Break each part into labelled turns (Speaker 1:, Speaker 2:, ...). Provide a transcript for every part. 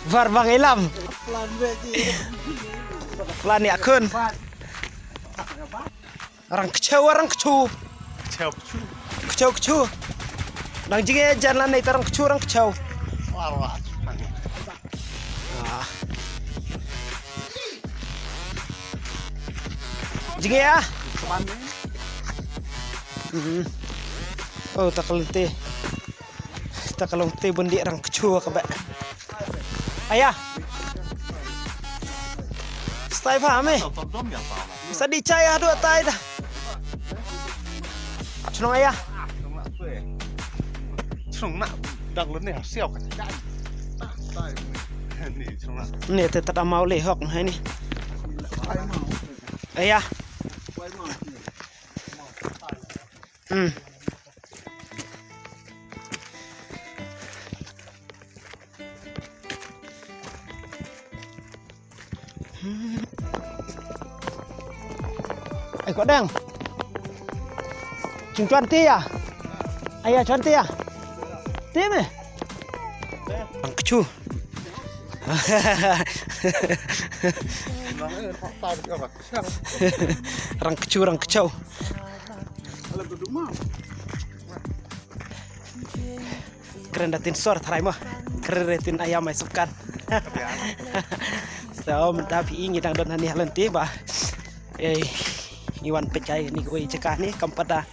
Speaker 1: Var bang ilam. Pelan ya kun. Orang kecau. Kecau. Nang jinge jalan naik orang kecau. Jinge ya. Oh tak kalente bundi orang kecau kabak. Ayah. Stai paham eh? Sadi caya dua tai dah. Chunong ayah.
Speaker 2: Chunong nak dak lene siao kan. Ni chunong.
Speaker 1: Ni tetap mau lehok nah ini. Ayah. Có đang chừng choan tia à ai à choan tia tia mày bằng chu rang kecau keren datin sor tharai mah keren datin ayam masukan so tapi ingin dang don hani halenti bah Iwan pecai ni koi cekah ni kampada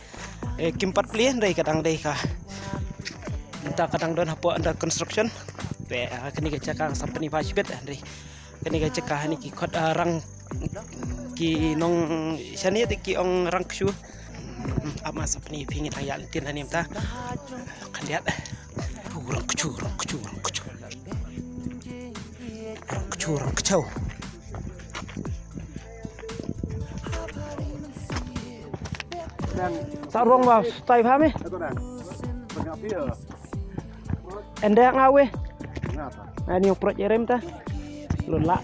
Speaker 1: kimpat plien dari kadang dei ka entah kadang don hapo under construction pe kini ka cekah sampai ni pasibet dari kini ka cekah ni ki khot rang ki nong sani ti ong rang ksu ama sampai ni pingin ayat tin hanim ta kan lihat rang kecau Sarong vào tay phá mi. Enda ngawe. Ini oprot jerem ta. Lula.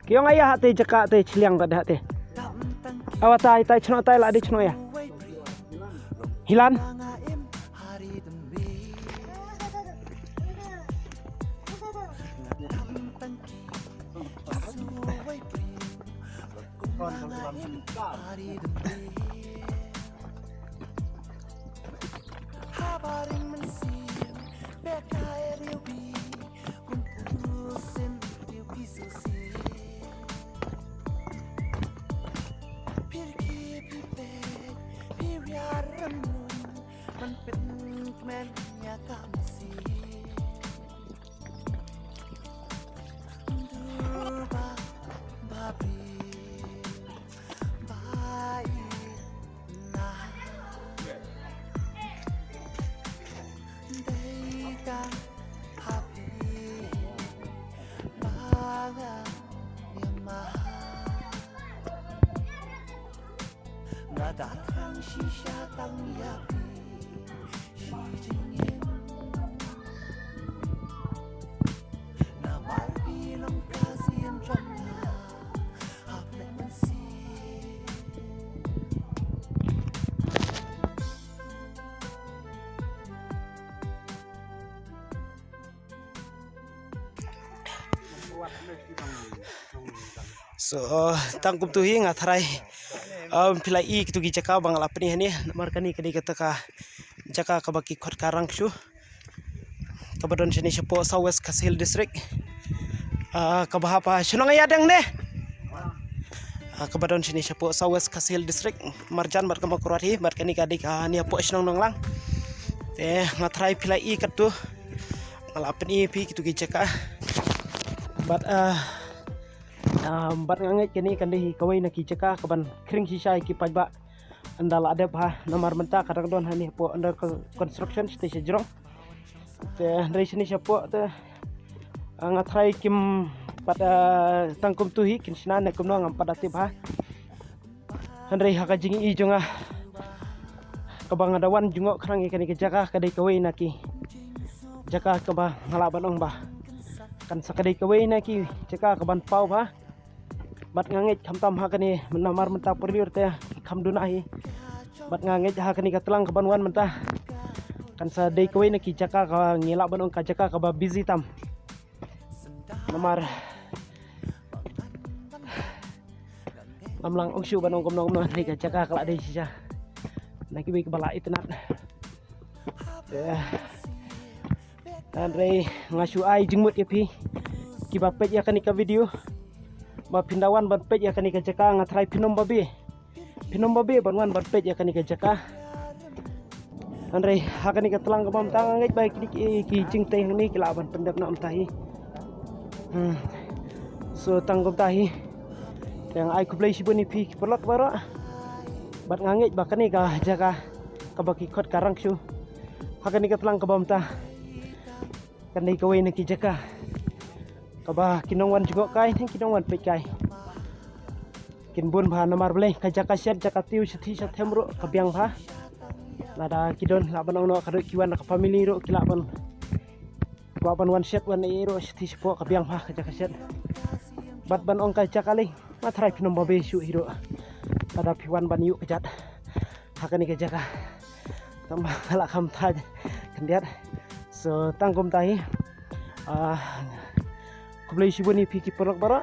Speaker 1: Kiong ayah hati cekak teh celiang kat hati. Awak tai ceno tai lah di ceno ya. Hilan. So tangkum tu hi ngatrai pilai I tu gi jaka bang lapni hani namar kani kani kata ka jaka ka baki khot karang shu kabadon sini sepo Southwest Kasil district ka bahapa sunang ayadang ne kabadon sini sepo Southwest Kasil district marjan mar kama kurati mar kani kadi ka ni apo sunang nang lang te ngatrai pilai I katu lapni pi tu gi jaka but bat ngangai kini kandi kawai na kijaka kaban kring sisai ki pajba andal ada bah namar menta kadang don hani po under construction stage jrong te dari sini siapo te ngatrai kim pada tangkum tuhi kin sina ne kumno ngam pada tip ha handrai haka jingi I jonga kabang adawan jungo krang ikani kijaka kadai kawai na ki jaka kaba ngalaban ong bah kan sakadai kawai na ki jaka kaban pau bah bat ngangit kam ha kani menamar menta perliur te kam dunahi bat ngangit ha kani katlang kabanwan menta kan sa dei kawai na ki jaka ka ngila banong ka jaka ka ba busy tam namar namlang ong shu banong komno komno ni ka jaka kala dei sisa naki bi bala itnat Andre ngasu ai jengmut yapi ki bapet ya kani ka video ba pindawan ban pej ya kani ka jaka ngatrai pinom babe banwan ban pej ya kani ka jaka Andre ha kani ka telang ka bam tang ngai baik ki jing teh ni kila ban pendap na tahi so tanggom tahi yang ai ku play sibuni pi perlot bara bat ngangai ba kani ka jaka ka baki khot karang su ha kani ka telang ka bam ta kani ka wei na ki jaka kaba kinongwan juga kai ni kinongwan pe kai kinbun bha namar blai ka jaka set jaka tiu sethi sathemro kabyang bha lada kidon laban ono kado kiwan ka family ro kilaban waban one set one ero sethi sepo kabyang bha ka jaka set bat ban ong ka jaka le matrai pinom babe su hiro pada piwan ban yu kejat hakani ka jaka tambah ala kham thaj kendiat so tangkum tahi Kublai sibuni piki porok bara